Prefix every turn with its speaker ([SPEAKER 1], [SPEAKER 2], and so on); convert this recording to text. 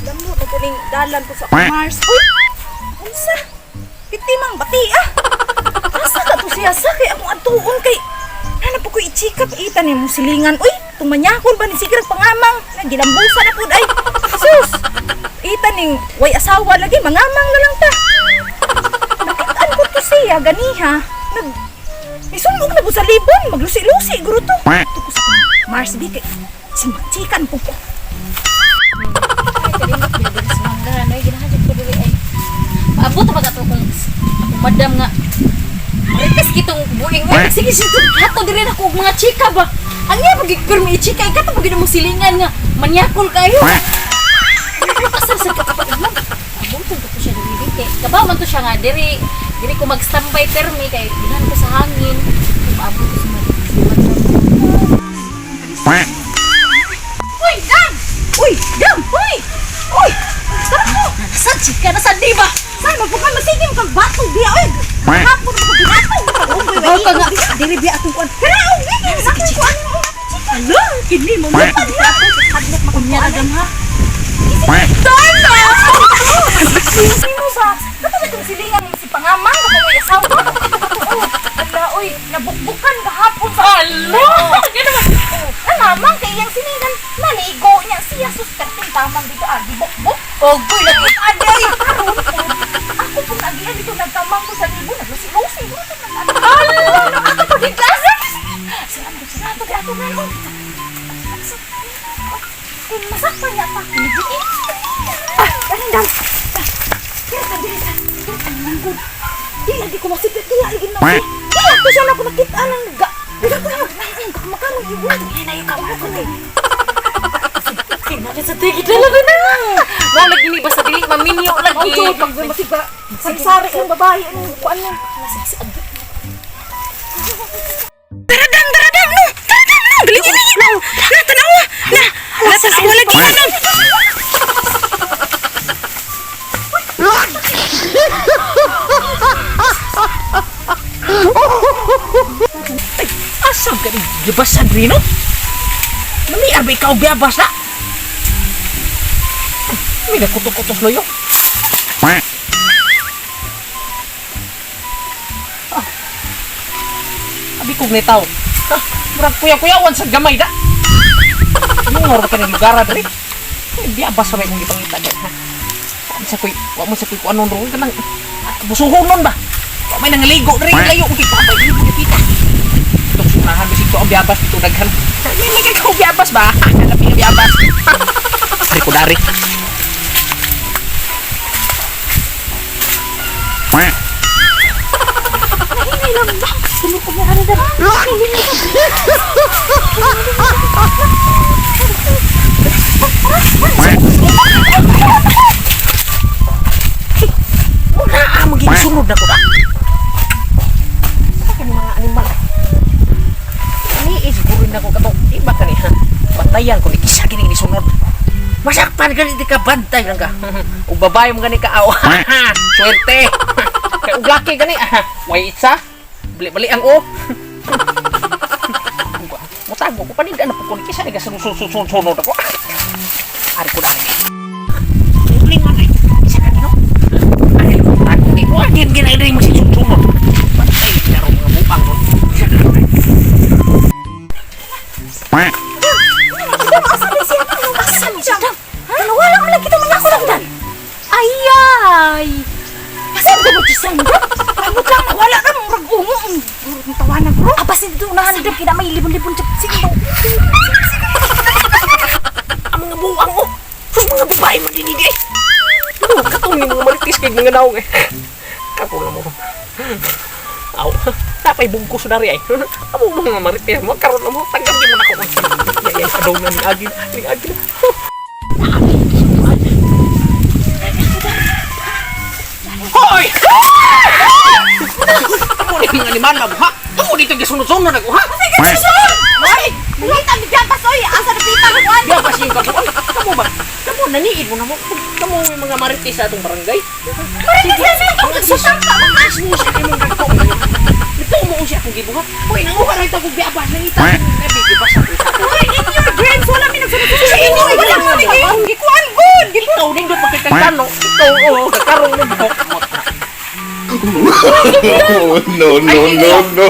[SPEAKER 1] Damo na galing dalan ko sa Mars. Uy! Unsa? Pitimang bati ah! Asa ka to siya sa kay akong atuon kay hanap ko i-check-up ita ni mong silingan. Uy! Tumanyakon ba ni sigrag pangamang? Nagilambusan na pud ay. Sus! Ita ning way asawa lagi mangamang na lang ta. Nakitaan ko to siya ganiha. Misunog na po sa libon. Maglusi-lusi guro to. Ito ko sa Mars di kay simachikan po ko.
[SPEAKER 2] Kalimot bilbil sa manggaran ay ginahadid ko diri ay. Paabot pa ka to kung madam nga. Marites kitong buing ay sige sige hato diri na ko mga chika ba. Ang iya pagigpermi i-chika ay kato pagid mo silingan nga manyakol kayo. Asar sa kapatid mo. Abot ko siya diri kay kabaw man to siya nga diri ko mag-standby permi kay dinan ko sa hangin. Paabot ko sa Uy, Dam! Uy, Dam! Uy! Uy! Tara ko! Nasaan chika? Nasaan di ba? Saan magpukan masigim kang bato biya? Uy! Hapon ko binato! Bawa ka nga! Diri biya atong kuwan. Kaya ang bigyan! Sakit ko ano mo? Hala! Kini mo mo! Hadlok makamya agam ha? Tala! Sini mo ba? Kato na itong silingan si Pangamang kapag may asawa? Hala! Uy! Nabukbukan kahapon sa... Hala! Namang kay iyang siningan naligo niya siya sus karting tamang dito gibukbuk. Ogoy lagi aday karon po. Ako pong agihan dito nagtamang ko sa libo naglusi-lusi. Hala nakakapagiglasan. Salamat sa nato di ato ngayon. Masakpan niya pa. Galing daw. Kaya ka dili sa. Di lagi ko masipit kaya lagi na. Kaya to siya na ko nakita ng Bila ko na makamang iwan. Hinayo ka mo ko na. Sinakit sa tigit na lang na. Wala lagi ba sa dili maminyo lagi. Ojo pag masiga. Sari-sari ng babae ano kuan mo. Nasagsaag. Daradam no. Daradam no. Dili no. Na tanaw. Na. Latas ko lagi na. Asam ka rin gibas sa grino? Nami abay ka o biyabas na? May nakutok-kutos loyo. Abi kong netaw. Murag kuya-kuyawan sa gamay da. Ano nga ka ng lugar rin? Biyabas sa may mong ipangita dyan ha. Wag mo sa kuy kung anong rong ka nang busuhon nun ba? Wag may nangaligo rin layo. Hindi pa abay hindi kita. Sunahan bisig ko ang biyabas dito daghan. May lagay ko biyabas ba? Hanap yung biyabas. Ari ko dari. Nahinay lang ba? Tulog ko meron na. Muna maging sunod na ko na. Mga animal. Isigurin ako katong iba ka niya. Bantayan ko ni kisa gini sunod. Masakpan ka ni ka bantay lang ka. Ug babae mo gani ka aw. Swerte. Kay ug laki gani. Way itsa. Bali-bali ang o. Mutago ko panig na po ni kisa ni ka sunod ako. Ari ko dali. Uling man ay. Isa ka no. Ari ko tago ni mo agin ginay mo si sunod. Bantay na ro mga bupang ron.
[SPEAKER 1] Wala mo lang kita manyakot lang. Ayay! Asan ka mo tisang bro? Pagod lang, wala na mong rag-ungo. Ang tawanan bro. Abasin dito, unahan dito. Kina may libon-libon siya. Sige daw. Ang mga buwang mo. Sus mga babae mo dinidi eh.
[SPEAKER 3] Katong ni mga maritis kay mga naong eh. Kako na mo. Aw, tapay bungkus na rin ay. Amo mga maritis mo karon na mo tanggap mo na ko. Yay adaw na ni Agil. Hoy! Amo ni mga animal na buha. Amo dito gisunod-sunod na buha.
[SPEAKER 1] Sige, susunod! Hoy! Nalita ni Bianpas, oy! Asa na pita mo kuhan?
[SPEAKER 3] Bianpas yung kapuan. Kamu ba? Kamu naniid mo na mo. Kamu yung mga maritis sa atong barangay.
[SPEAKER 1] Marites na siya! Ang susang ka mga!
[SPEAKER 3] Mo siya kayo mong gagpo. Ito mo siya akong gibuhat. Hoy, nanguha na ito kong biabas. Nangita ko. Nabigibas ako sa ako.
[SPEAKER 1] Hoy! In your dreams! Wala may nagsunod-sunod sa inyo! Wala mo ni Gikuan good!
[SPEAKER 3] Ikaw
[SPEAKER 4] no, no, no, no.